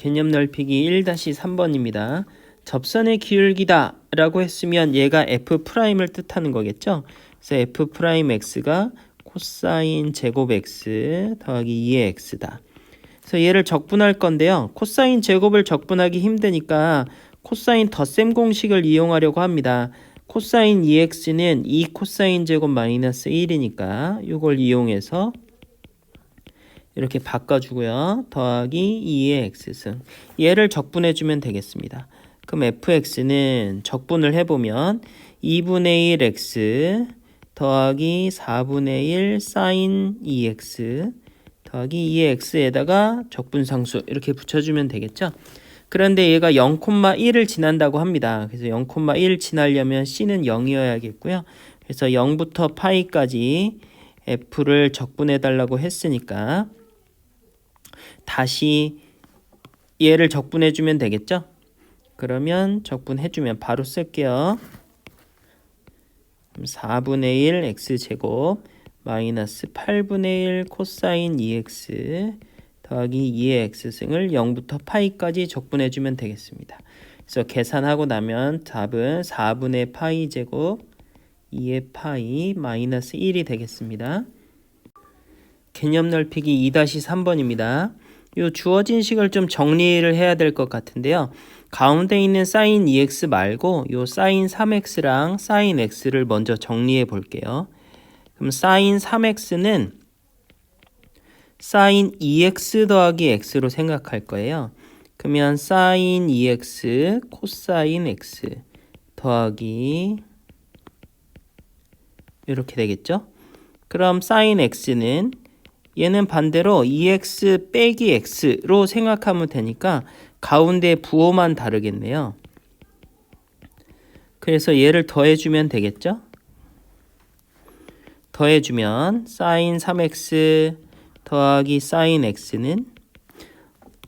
개념 넓히기 1-3번입니다. 접선의 기울기다 라고 했으면 얘가 F'을 뜻하는 거겠죠. 그래서 F'X가 코사인 제곱 X 더하기 2의 X다. 그래서 얘를 적분할 건데요. 코사인 제곱을 적분하기 힘드니까 코사인 덧셈 공식을 이용하려고 합니다. 코사인 2x는 2 코사인 제곱 마이너스 1이니까 이걸 이용해서 이렇게 바꿔주고요. 더하기 2의 x승. 얘를 적분해주면 되겠습니다. 그럼 fx는 적분을 해보면 2분의 1 x 더하기 4분의 1 사인 2x 더하기 2의 x에다가 적분상수 이렇게 붙여주면 되겠죠. 그런데 얘가 0,1을 지난다고 합니다. 그래서 0,1 지나려면 c는 0이어야겠고요. 그래서 0부터 파이까지 f를 적분해 달라고 했으니까 다시 얘를 적분해 주면 되겠죠. 그러면 적분해 주면 바로 쓸게요. 4분의 1 x제곱 마이너스 8분의 1 코사인 2x 더하기 2의 x승을 0부터 파이까지 적분해 주면 되겠습니다. 그래서 계산하고 나면 답은 4분의 파이 제곱 2의 파이 마이너스 1이 되겠습니다. 개념 넓히기 2-3번입니다. 이 주어진 식을 좀 정리를 해야 될 것 같은데요. 가운데 있는 사인 2x 말고 이 사인 3x랑 사인 x를 먼저 정리해 볼게요. 그럼 사인 3x는 사인 2x 더하기 x로 생각할 거예요. 그러면 사인 2x 코사인 x 더하기 이렇게 되겠죠? 그럼 사인 x는 얘는 반대로 2x 빼기 x로 생각하면 되니까 가운데 부호만 다르겠네요. 그래서 얘를 더해주면 되겠죠? 더해주면 사인 3x 더하기 사인 x는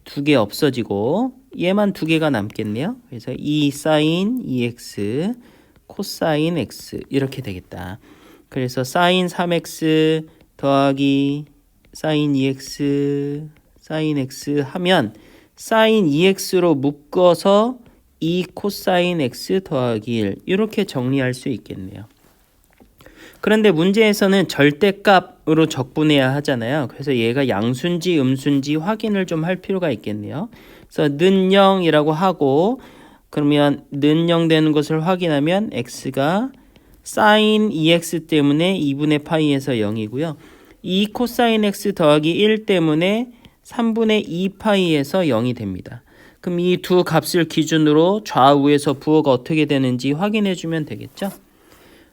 2개 없어지고 얘만 2개가 남겠네요. 그래서 2 사인 2x 코사인 x 이렇게 되겠다. 그래서 사인 3x 더하기 사인 2x 사인 x 하면 사인 2x로 묶어서 2 코사인 x 더하기 1 이렇게 정리할 수 있겠네요. 그런데 문제에서는 절대값으로 적분해야 하잖아요. 그래서 얘가 양수인지 음수인지 확인을 좀 할 필요가 있겠네요. 그래서 는 0이라고 하고 그러면 는 0 되는 것을 확인하면 x가 사인 2x 때문에 2분의 파이에서 0이고요. 2 코사인 x 더하기 1 때문에 3분의 2 파이에서 0이 됩니다. 그럼 이 두 값을 기준으로 좌우에서 부호가 어떻게 되는지 확인해 주면 되겠죠.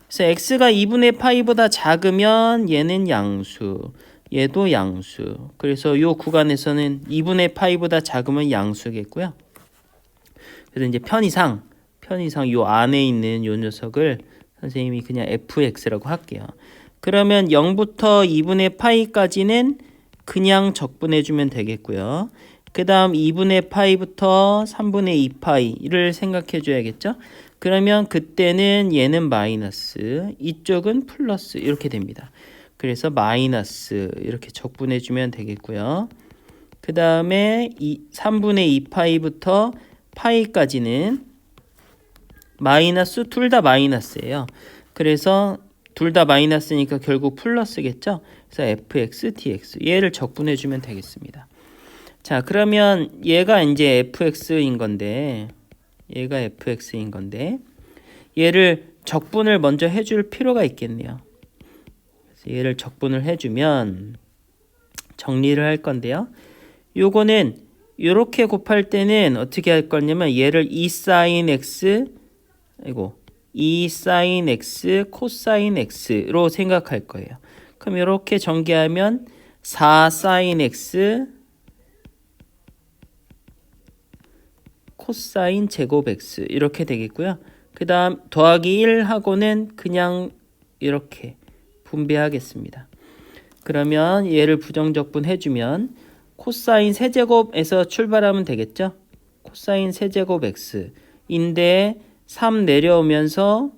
그래서 x가 2분의 파이보다 작으면 얘는 양수, 얘도 양수. 그래서 이 구간에서는 2분의 파이보다 작으면 양수겠고요. 그래서 이제 편의상 이 안에 있는 이 녀석을 선생님이 그냥 fx라고 할게요. 그러면 0부터 2분의 파이까지는 그냥 적분해 주면 되겠고요. 그 다음 2분의 파이부터 3분의 2파이를 생각해 줘야겠죠. 그러면 그때는 얘는 마이너스, 이쪽은 플러스 이렇게 됩니다. 그래서 마이너스 이렇게 적분해 주면 되겠고요. 그 다음에 3분의 2파이부터 파이까지는 마이너스 둘 다 마이너스예요. 그래서 둘 다 마이너스니까 결국 플러스겠죠. 그래서 fx, dx 얘를 적분해 주면 되겠습니다. 자, 그러면 얘가 이제 fx인 건데 얘를 적분을 먼저 해줄 필요가 있겠네요. 그래서 얘를 적분을 해주면 정리를 할 건데요. 요거는 이렇게 곱할 때는 어떻게 할 거냐면 얘를 2 사인 x 2 사인 x 코사인 x로 생각할 거예요. 그럼 이렇게 전개하면 4 사인 x 코사인 제곱 x 이렇게 되겠고요. 그 다음 더하기 1하고는 그냥 이렇게 분배하겠습니다. 그러면 얘를 부정적분 해주면 코사인 세제곱에서 출발하면 되겠죠. 코사인 세제곱 x인데 3 내려오면서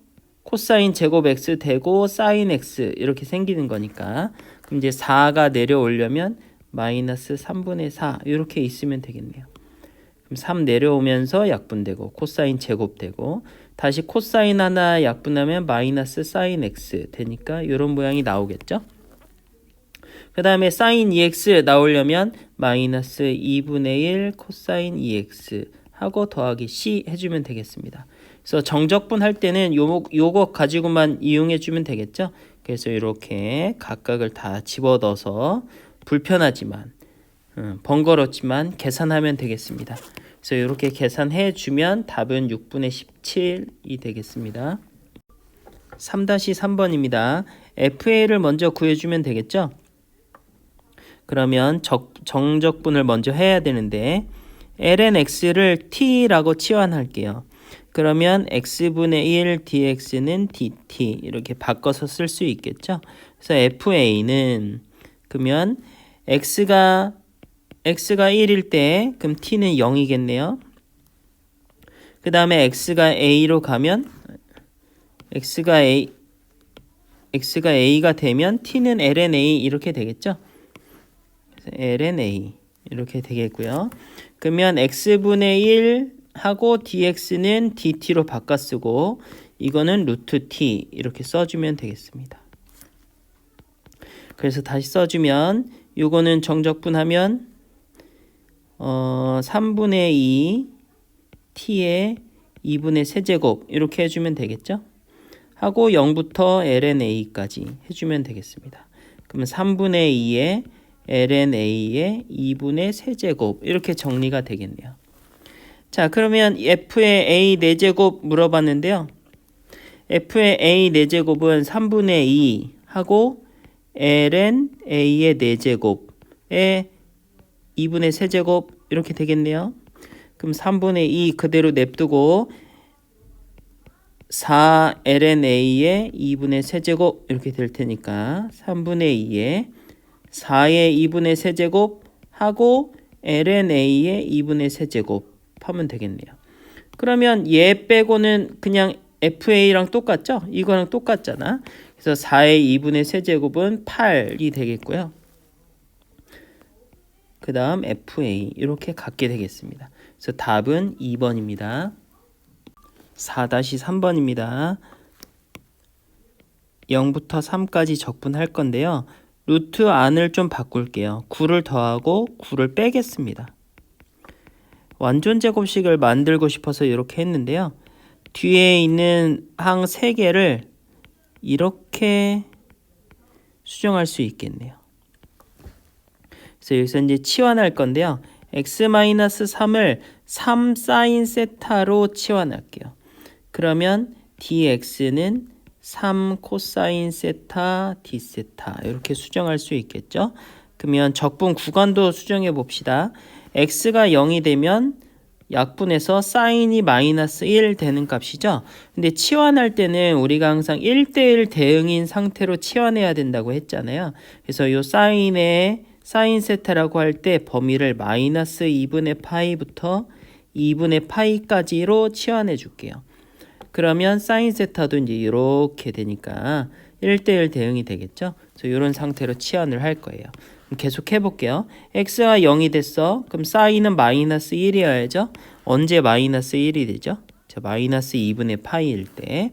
코사인 제곱 x 되고 사인 x 이렇게 생기는 거니까 그럼 이제 4가 내려오려면 마이너스 3분의 4 이렇게 있으면 되겠네요. 그럼 3 내려오면서 약분되고 코사인 제곱되고 다시 코사인 하나 약분하면 마이너스 사인 x 되니까 이런 모양이 나오겠죠. 그 다음에 사인 2x 나오려면 마이너스 2분의 1 코사인 2x 하고 더하기 c 해주면 되겠습니다. 그래서 정적분 할 때는 요거 가지고만 이용해 주면 되겠죠. 그래서 이렇게 각각을 다 집어넣어서 불편하지만 번거롭지만 계산하면 되겠습니다. 그래서 이렇게 계산해 주면 답은 6분의 17이 되겠습니다. 3-3번입니다. FA를 먼저 구해주면 되겠죠. 그러면 정적분을 먼저 해야 되는데 ln x를 t라고 치환할게요. 그러면 x분의 1 dx는 dt 이렇게 바꿔서 쓸 수 있겠죠. 그래서 FA는 그러면 x가 1일 때 그럼 t는 0이겠네요. 그 다음에 x가 a로 가면 x가 a가 되면 t는 ln a 이렇게 되겠죠. ln a 이렇게 되겠고요. 그러면 x분의 1 하고 dx는 dt로 바꿔 쓰고 이거는 루트 t 이렇게 써주면 되겠습니다. 그래서 다시 써주면 요거는 정적분하면 3분의 2 t의 2분의 세제곱 이렇게 해주면 되겠죠. 하고 0부터 ln a까지 해주면 되겠습니다. 그러면 3분의 2의 ln a의 2분의 세제곱 이렇게 정리가 되겠네요. 자, 그러면 f의 a 4제곱 물어봤는데요. f의 a 4제곱은 3분의 2 하고 ln a의 4제곱에 2분의 세제곱 이렇게 되겠네요. 그럼 3분의 2 그대로 냅두고 4 ln a의 2분의 세제곱 이렇게 될 테니까 3분의 2에 4의 2분의 세제곱 하고 ln a의 2분의 세제곱 하면 되겠네요. 그러면 얘 빼고는 그냥 FA랑 똑같죠? 이거랑 똑같잖아. 그래서 4의 2분의 세제곱은 8이 되겠고요. 그 다음 FA 이렇게 갖게 되겠습니다. 그래서 답은 2번입니다. 4-3번입니다. 0부터 3까지 적분할 건데요. 루트 안을 좀 바꿀게요. 9를 더하고 9를 빼겠습니다. 완전 제곱식을 만들고 싶어서 이렇게 했는데요. 뒤에 있는 항 3개를 이렇게 수정할 수 있겠네요. 그래서 여기서 이제 치환할 건데요. x-3을 3 사인 세타로 치환할게요. 그러면 dx는 3 코사인 세타 d 세타 이렇게 수정할 수 있겠죠. 그러면 적분 구간도 수정해 봅시다. x가 0이 되면 약분해서 사인이 마이너스 1 되는 값이죠. 근데 치환할 때는 우리가 항상 1대1 대응인 상태로 치환해야 된다고 했잖아요. 그래서 이 사인의 사인 세타라고 할 때 범위를 마이너스 2분의 파이부터 2분의 파이까지로 치환해 줄게요. 그러면 사인 세타도 이제 이렇게 되니까 1대1 대응이 되겠죠. 그래서 이런 상태로 치환을 할 거예요. 계속 해볼게요. x가 0이 됐어. 그럼 사인은 마이너스 1이어야죠. 언제 마이너스 1이 되죠? 자, 마이너스 2분의 파이일 때.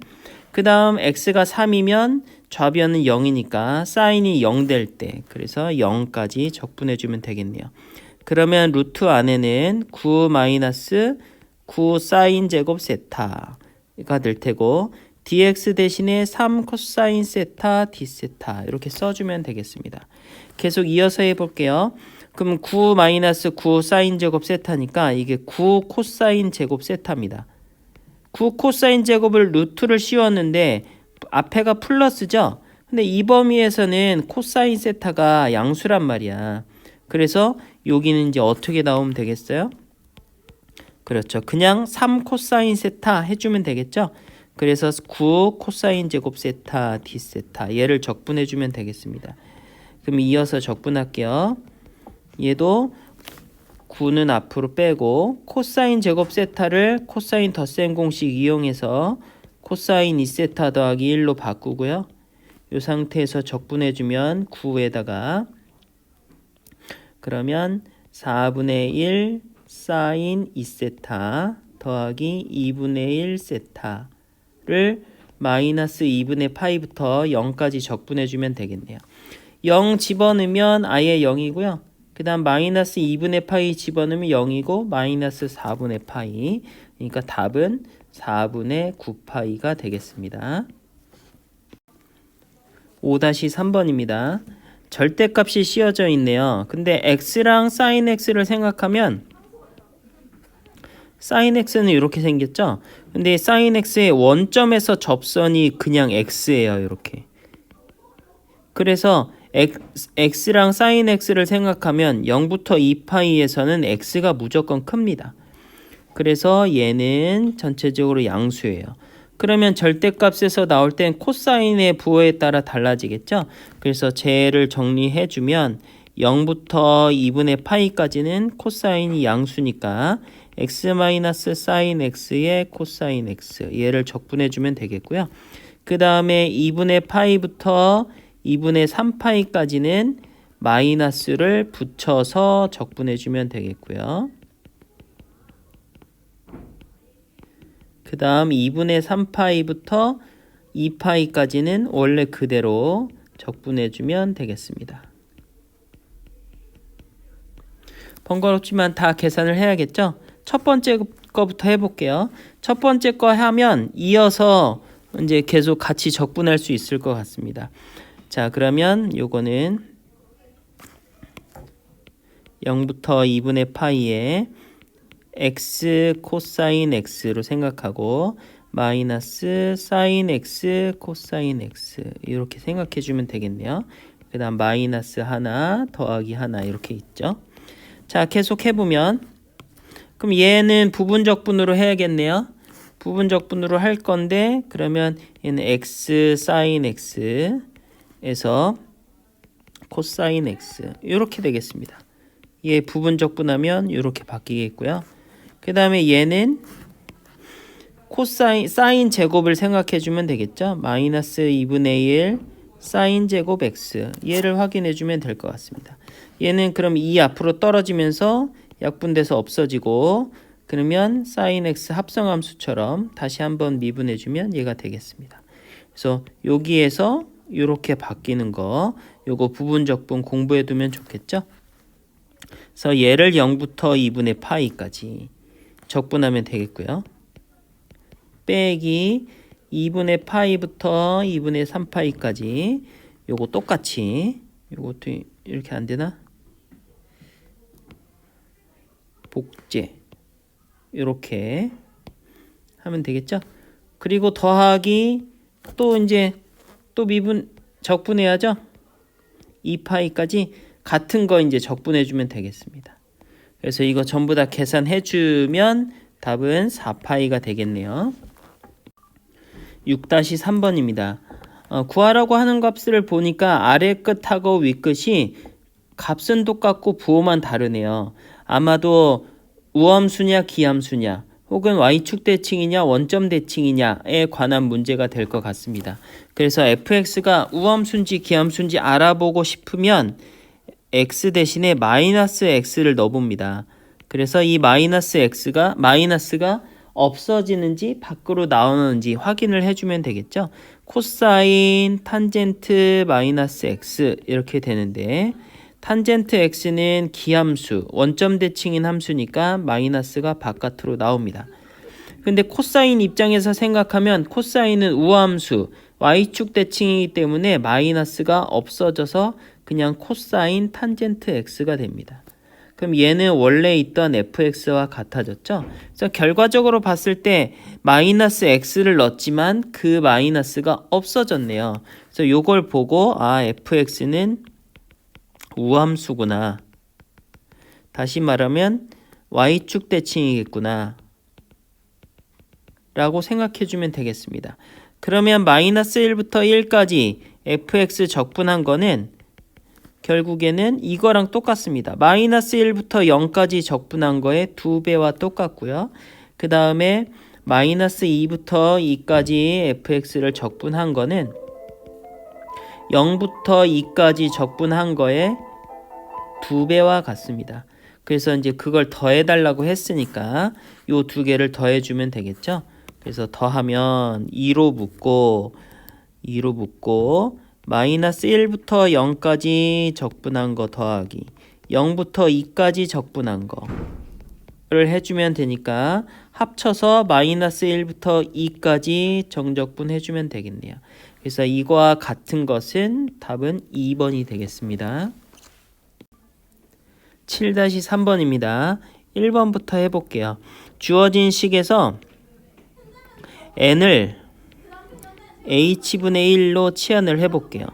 그 다음 x가 3이면 좌변은 0이니까 사인이 0 될 때. 그래서 0까지 적분해주면 되겠네요. 그러면 루트 안에는 9 마이너스 9 사인 제곱 세타가 될 테고 dx 대신에 3 코사인 세타 d 세타 이렇게 써주면 되겠습니다. 계속 이어서 해볼게요. 그럼 9 마이너스 9 사인 제곱 세타니까 이게 9 코사인 제곱 세타입니다. 9 코사인 제곱을 루트를 씌웠는데 앞에가 플러스죠. 근데 이 범위에서는 코사인 세타가 양수란 말이야. 그래서 여기는 이제 어떻게 나오면 되겠어요? 그렇죠. 그냥 3 코사인 세타 해주면 되겠죠. 그래서 9 코사인 제곱 세타 d 세타 얘를 적분해주면 되겠습니다. 그럼 이어서 적분할게요. 얘도 9는 앞으로 빼고 코사인 제곱 세타를 코사인 덧셈 공식 이용해서 코사인 2세타 더하기 1로 바꾸고요. 이 상태에서 적분해주면 9에다가 그러면 4분의 1 사인 2세타 더하기 2분의 1 세타를 마이너스 2분의 파이부터 0까지 적분해주면 되겠네요. 0 집어넣으면 아예 0이고요. 그 다음 마이너스 2분의 파이 집어넣으면 0이고 마이너스 4분의 파이. 그러니까 답은 4분의 9파이가 되겠습니다. 5-3번입니다. 절대값이 씌워져 있네요. 근데 x랑 sin x를 생각하면 sin x는 이렇게 생겼죠. 근데 sin x의 원점에서 접선이 그냥 x예요. 이렇게. 그래서 x랑 sin x를 생각하면 0부터 2파이에서는 x가 무조건 큽니다. 그래서 얘는 전체적으로 양수예요. 그러면 절대값에서 나올 땐 코사인의 부호에 따라 달라지겠죠. 그래서 쟤를 정리해주면 0부터 2분의 파이까지는 코사인이 양수니까 x-sin x의 코사인 x 얘를 적분해주면 되겠고요. 그 다음에 2분의 파이부터 2분의 3파이까지는 마이너스를 붙여서 적분해주면 되겠고요. 그 다음 2분의 3파이부터 2파이까지는 원래 그대로 적분해주면 되겠습니다. 번거롭지만 다 계산을 해야겠죠? 첫 번째 거부터 해볼게요. 첫 번째 거 하면 이어서 이제 계속 같이 적분할 수 있을 것 같습니다. 자, 그러면 요거는 0부터 2분의 파이에 x 코사인 x로 생각하고 마이너스 사인 x 코사인 x 이렇게 생각해 주면 되겠네요. 그 다음 마이너스 하나 더하기 하나 이렇게 있죠. 자, 계속 해보면 그럼 얘는 부분적분으로 해야겠네요. 부분적분으로 할 건데 그러면 얘는 x 사인 x에서 코사인 x 이렇게 되겠습니다. 얘 부분적분하면 이렇게 바뀌겠고요. 그 다음에 얘는 코사인 사인 제곱을 생각해 주면 되겠죠. 마이너스 2분의 1 사인 제곱 x 얘를 확인해 주면 될 것 같습니다. 얘는 그럼 2 앞으로 떨어지면서 약분돼서 없어지고 그러면 사인 x 합성함수처럼 다시 한번 미분해 주면 얘가 되겠습니다. 그래서 여기에서 이렇게 바뀌는 거 요거 부분적분 공부해 두면 좋겠죠. 그래서 얘를 0부터 2분의 파이까지 적분하면 되겠고요. 빼기 2분의 파이부터 2분의 3파이까지 요거 똑같이 요것도 이렇게 안 되나? 복제 이렇게 하면 되겠죠? 그리고 더하기 또 이제 또 미분 적분해야죠? 2파이까지 같은 거 이제 적분해 주면 되겠습니다. 그래서 이거 전부 다 계산해 주면 답은 4파이가 되겠네요. 6-3번입니다. 구하라고 하는 값을 보니까 아래 끝하고 위 끝이 값은 똑같고 부호만 다르네요. 아마도 우함수냐 기함수냐 혹은 y축 대칭이냐 원점 대칭이냐에 관한 문제가 될 것 같습니다. 그래서 fx가 우함수인지 기함수인지 알아보고 싶으면 x 대신에 마이너스 x를 넣어봅니다. 그래서 이 마이너스가 없어지는지 밖으로 나오는지 확인을 해주면 되겠죠. 코사인 탄젠트 마이너스 x 이렇게 되는데 탄젠트 x는 기함수, 원점 대칭인 함수니까 마이너스가 바깥으로 나옵니다. 근데 코사인 입장에서 생각하면 코사인은 우함수, y축 대칭이기 때문에 마이너스가 없어져서 그냥 코사인 탄젠트 x가 됩니다. 그럼 얘는 원래 있던 fx와 같아졌죠? 그래서 결과적으로 봤을 때 마이너스 x를 넣었지만 그 마이너스가 없어졌네요. 그래서 요걸 보고 fx는 우함수구나. 다시 말하면 y축 대칭이겠구나. 라고 생각해 주면 되겠습니다. 그러면 마이너스 1부터 1까지 fx 적분한 거는 결국에는 이거랑 똑같습니다. 마이너스 1부터 0까지 적분한 거의 2배와 똑같고요. 그 다음에 마이너스 2부터 2까지 fx를 적분한 거는 0부터 2까지 적분한 거의 2배와 같습니다. 그래서 이제 그걸 더해달라고 했으니까 요 두 개를 더해주면 되겠죠. 그래서 더하면 2로 묶고 마이너스 1부터 0까지 적분한 거 더하기 0부터 2까지 적분한 거를 해주면 되니까 합쳐서 마이너스 1부터 2까지 정적분 해주면 되겠네요. 그래서 이거와 같은 것은 답은 2번이 되겠습니다. 7-3번입니다. 1번부터 해볼게요. 주어진 식에서 n을 h분의 1로 치환을 해볼게요.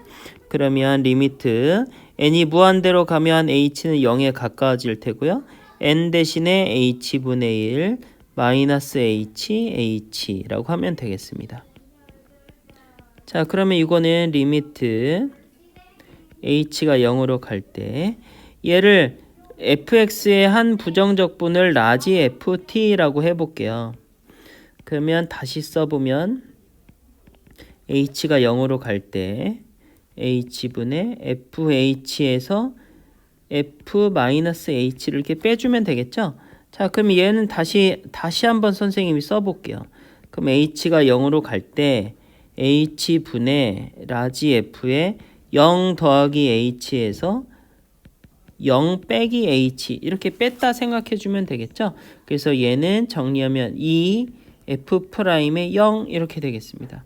그러면 리미트 n이 무한대로 가면 h는 0에 가까워질 테고요. n 대신에 h분의 1 마이너스 h라고 하면 되겠습니다. 자, 그러면 이거는 리미트 h가 0으로 갈 때 얘를 fx의 한 부정적분을 라지 ft라고 해볼게요. 그러면 다시 써보면 h가 0으로 갈 때 h분의 fh에서 f-h를 이렇게 빼주면 되겠죠? 자, 그럼 얘는 다시 한번 선생님이 써볼게요. 그럼 h가 0으로 갈 때 h분의 라지 f에 0 더하기 h에서 0 빼기 h 이렇게 뺐다 생각해주면 되겠죠? 그래서 얘는 정리하면 2 f'의 0 이렇게 되겠습니다.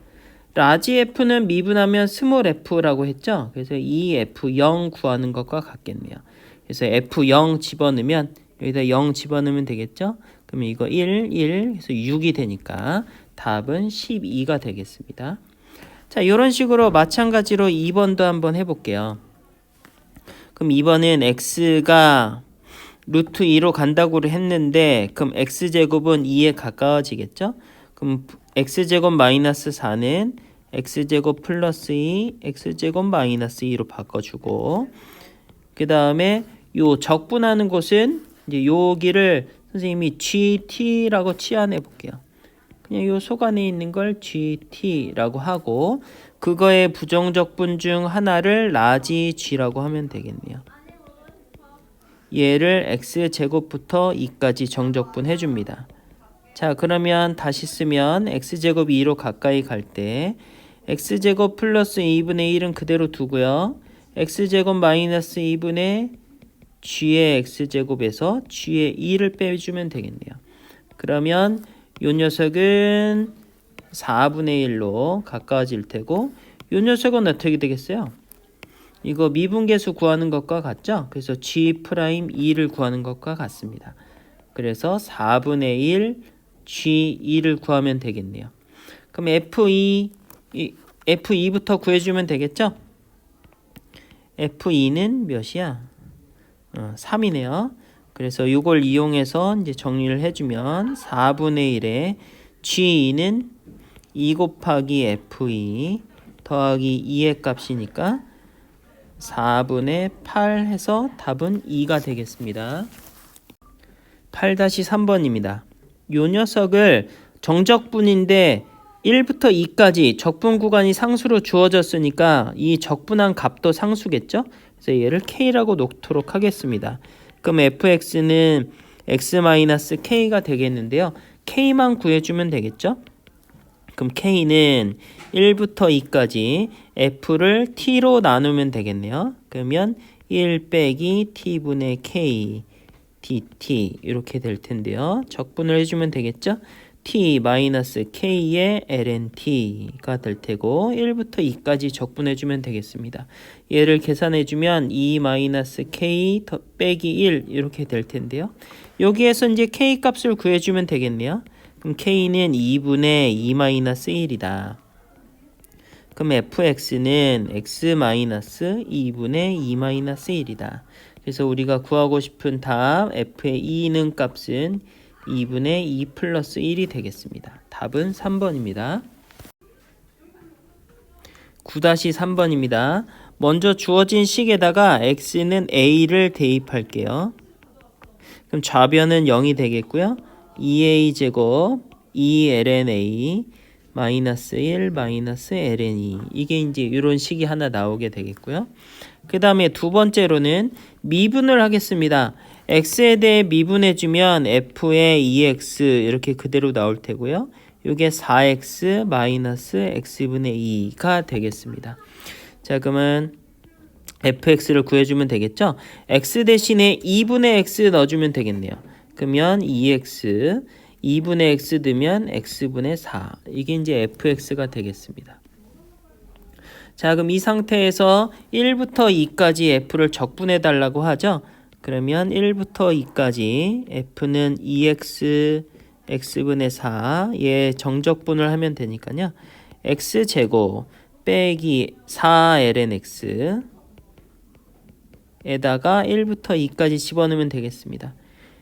라지 f는 미분하면 스몰 f라고 했죠? 그래서 이 f0 구하는 것과 같겠네요. 그래서 f0 집어넣으면 여기다 0 집어넣으면 되겠죠? 그러면 이거 1 해서 6이 되니까 답은 12가 되겠습니다. 자, 이런 식으로 마찬가지로 2번도 한번 해볼게요. 그럼 2번은 x가 루트 2로 간다고 했는데 그럼 x제곱은 2에 가까워지겠죠? 그럼 x제곱 마이너스 4는 x제곱 플러스 2, x제곱 마이너스 2로 바꿔주고 그 다음에 요 적분하는 곳은 이제 여기를 선생님이 GT라고 치환해 볼게요. 그냥 요 속 안에 있는 걸 GT라고 하고 그거의 부정적분 중 하나를 라지 G라고 하면 되겠네요. 얘를 x제곱부터 2까지 정적분 해줍니다. 자, 그러면 다시 쓰면 x제곱이 2로 가까이 갈 때 x제곱 플러스 2분의 1은 그대로 두고요. x제곱 마이너스 2분의 g의 x제곱에서 g의 2를 빼주면 되겠네요. 그러면 요 녀석은 4분의 1로 가까워질 테고 요 녀석은 어떻게 되겠어요? 이거 미분계수 구하는 것과 같죠? 그래서 g'2를 구하는 것과 같습니다. 그래서 4분의 1 g2를 구하면 되겠네요. 그럼 f2부터 구해주면 되겠죠? f2는 몇이야? 3이네요. 그래서 이걸 이용해서 이제 정리를 해주면 4분의 1에 g2는 2 곱하기 f2 더하기 2의 값이니까 4분의 8 해서 답은 2가 되겠습니다. 8-3번입니다. 요 녀석을 정적분인데 1부터 2까지 적분 구간이 상수로 주어졌으니까 이 적분한 값도 상수겠죠? 그래서 얘를 K라고 놓도록 하겠습니다. 그럼 fx는 x-k가 되겠는데요. K만 구해주면 되겠죠? 그럼 K는 1부터 2까지 F를 T로 나누면 되겠네요. 그러면 1 빼기 T분의 K dt 이렇게 될 텐데요. 적분을 해주면 되겠죠? T-K의 lnT가 될 테고 1부터 2까지 적분해주면 되겠습니다. 얘를 계산해주면 2-K 빼기 1 이렇게 될 텐데요. 여기에서 이제 K 값을 구해주면 되겠네요. 그럼 K는 2분의 2-1이다. 그럼 fx는 x-2분의 2-1이다. 그래서 우리가 구하고 싶은 답 f의 2는 값은 2분의 2 플러스 1이 되겠습니다. 답은 3번입니다. 9-3번입니다. 먼저 주어진 식에다가 x는 a를 대입할게요. 그럼 좌변은 0이 되겠고요. 2a제곱 2ln 마이너스 1 마이너스 ln 이게 이제 이런 식이 하나 나오게 되겠고요. 그 다음에 두 번째로는 미분을 하겠습니다. x에 대해 미분해주면 f의 2x 이렇게 그대로 나올 테고요. 이게 4x 마이너스 x분의 2가 되겠습니다. 자, 그러면 fx를 구해주면 되겠죠? x 대신에 2분의 x 넣어주면 되겠네요. 그러면 2x, 2분의 x 넣으면 x분의 4. 이게 이제 fx가 되겠습니다. 자, 그럼 이 상태에서 1부터 2까지 f를 적분해 달라고 하죠? 그러면 1부터 2까지 f는 2x, x분의 4, 얘 정적분을 하면 되니까요. x제곱 빼기 4ln x 에다가 1부터 2까지 집어넣으면 되겠습니다.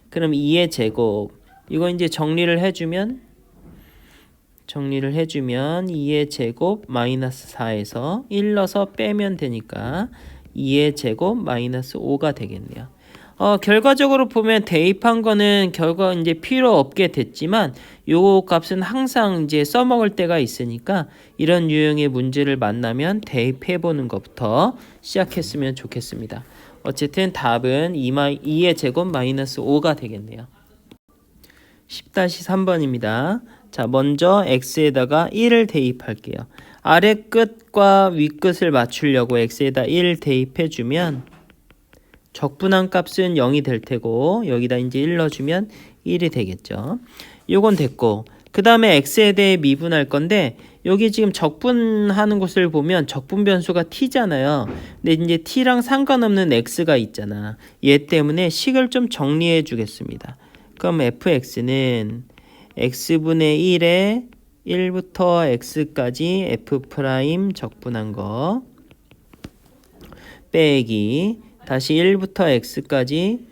그럼 2의 제곱, 이거 이제 정리를 해주면 2의 제곱 마이너스 4에서 1 넣어서 빼면 되니까 2의 제곱 마이너스 5가 되겠네요. 결과적으로 보면 대입한 거는 결과 이제 필요 없게 됐지만 요 값은 항상 이제 써먹을 때가 있으니까 이런 유형의 문제를 만나면 대입해 보는 것부터 시작했으면 좋겠습니다. 어쨌든 답은 2의 제곱 마이너스 5가 되겠네요. 10-3번입니다. 자, 먼저 x에다가 1을 대입할게요. 아래 끝과 위 끝을 맞추려고 x에다 1 대입해주면 적분한 값은 0이 될 테고 여기다 이제 1 넣어주면 1이 되겠죠. 요건 됐고 그 다음에 x에 대해 미분할 건데 여기 지금 적분하는 곳을 보면 적분 변수가 t잖아요. 근데 이제 t랑 상관없는 x가 있잖아. 얘 때문에 식을 좀 정리해 주겠습니다. 그럼 fx는 x분의 1에 1부터 x까지 f' 적분한 거 빼기 다시 1부터 x까지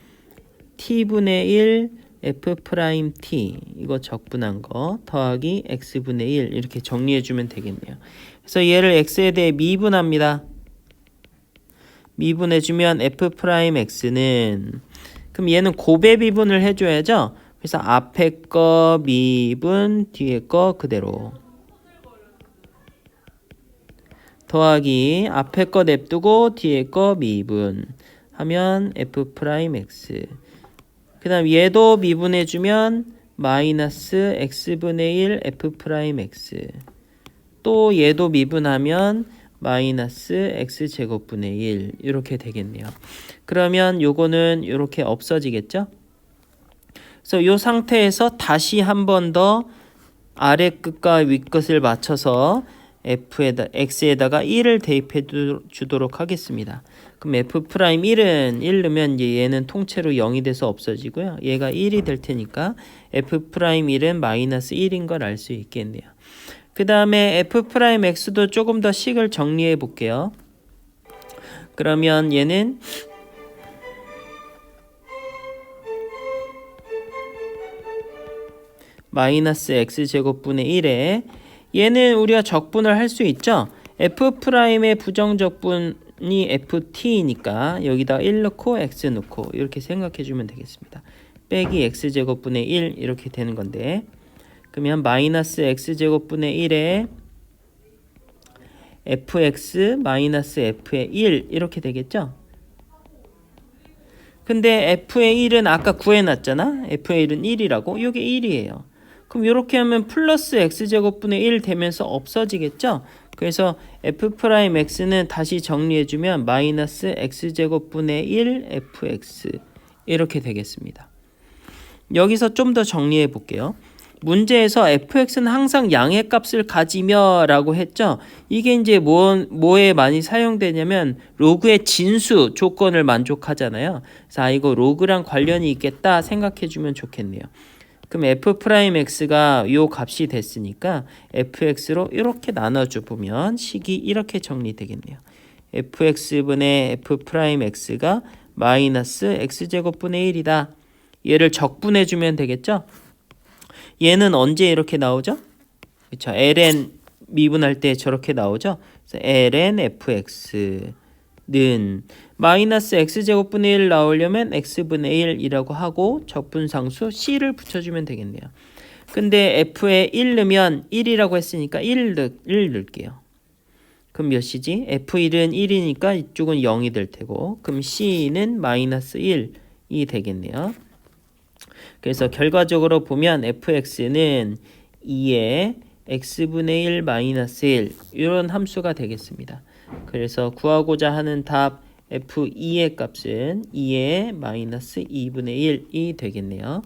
t분의 1 f't 이거 적분한 거 더하기 x분의 1 이렇게 정리해주면 되겠네요. 그래서 얘를 x에 대해 미분합니다. 미분해주면 f'x는 그럼 얘는 곱의 미분을 해줘야죠. 그래서 앞에 거 미분 뒤에 거 그대로 더하기 앞에 거 냅두고 뒤에 거 미분 하면 f'x 그 다음 얘도 미분해주면 마이너스 x분의 1 f'x 또 얘도 미분하면 마이너스 x제곱분의 1 이렇게 되겠네요. 그러면 요거는 이렇게 없어지겠죠? 그래서 요 상태에서 다시 한 번 더 아래 끝과 위 끝을 맞춰서 x에다가 1을 대입해 주도록 하겠습니다. 그럼 f'1은 1 넣으면 이제 얘는 통째로 0이 돼서 없어지고요. 얘가 1이 될 테니까 f'1은 마이너스 1인 걸 알 수 있겠네요. 그 다음에 f'x도 조금 더 식을 정리해 볼게요. 그러면 얘는 마이너스 x제곱분의 1에 얘는 우리가 적분을 할 수 있죠. f'의 부정적분이 ft니까 여기다 1 넣고 x 넣고 이렇게 생각해 주면 되겠습니다. 빼기 x제곱분의 1 이렇게 되는 건데 그러면 마이너스 x제곱분의 1에 fx 마이너스 f의 1 이렇게 되겠죠. 근데 f의 1은 아까 구해놨잖아. f의 1은 1이라고. 이게 1이에요. 그럼 이렇게 하면 플러스 x제곱분의 1 되면서 없어지겠죠? 그래서 f'x는 다시 정리해주면 마이너스 x제곱분의 1 fx 이렇게 되겠습니다. 여기서 좀 더 정리해 볼게요. 문제에서 fx는 항상 양의 값을 가지며 라고 했죠. 이게 이제 뭐에 많이 사용되냐면 로그의 진수 조건을 만족하잖아요. 그래서 이거 로그랑 관련이 있겠다 생각해 주면 좋겠네요. 그럼 f'x가 요 값이 됐으니까 fx로 이렇게 나눠줘 보면 식이 이렇게 정리되겠네요. fx분의 f'x가 마이너스 x제곱분의 1이다. 얘를 적분해주면 되겠죠? 얘는 언제 이렇게 나오죠? 그렇죠. ln 미분할 때 저렇게 나오죠? 그래서 ln fx는 마이너스 x제곱분의 1 나오려면 x분의 1이라고 하고 적분상수 c를 붙여주면 되겠네요. 근데 f에 1 넣으면 1이라고 했으니까 1 넣을게요. 그럼 몇이지? f1은 1이니까 이쪽은 0이 될 테고 그럼 c는 마이너스 1 1이 되겠네요. 그래서 결과적으로 보면 fx는 2의 x분의 1 마이너스 1 이런 함수가 되겠습니다. 그래서 구하고자 하는 답 f2의 값은 2의 마이너스 2분의 1이 되겠네요.